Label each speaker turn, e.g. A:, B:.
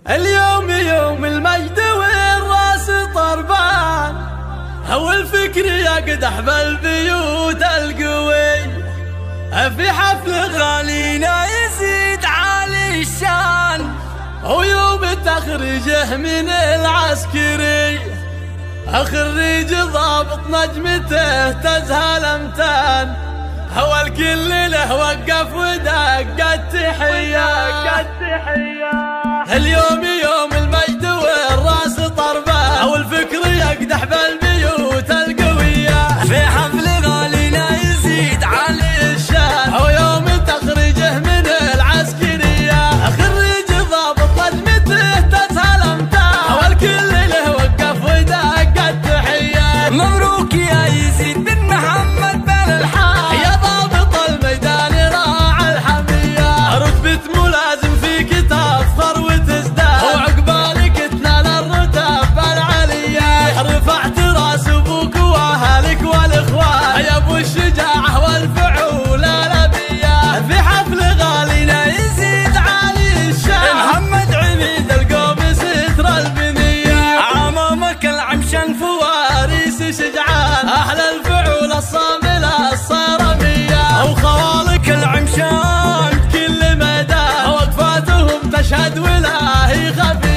A: اليوم يوم المجد والراس طربان، هو الفكر يقدح بالبيوت القوي. في حفل غالينا يزيد عالي الشان، ويوم تخرجه من العسكري. خريج ضابط نجمته تزهى امتان، هو الكل له وقف ودق التحية. اليوم يوم المجد والراس طربان، هو الفكر يقدح بالبيوت القوية.
B: في حفل غالينا يزيد عالي الشان،
A: هو يوم تخرجه من العسكرية. خريج ضابط نجمته تزهى الامتان، هو الكل له وقف ودق التحية.
B: مبروك يا يزيد بن محمد بن الحار،
A: يا ضابط الميدان راعى الحمية. رتبة ملازم فيك تفخر وتزداد، وعقبالك تنال الرتب العليا. رفعت راس ابوك واهلك والاخوان، يا ابو الشجاعة والفعول الابية. في حفل غالينا يزيد عالي الشان، محمد عميد القوم ستر البنية.
B: عمامك العمشان
A: فواريس شجعان، اهل الفعول الصاملة الصارمية. وخوالك
B: العمشان
A: كل ميدان، وقفاتهم تشهد ولاهي خفي.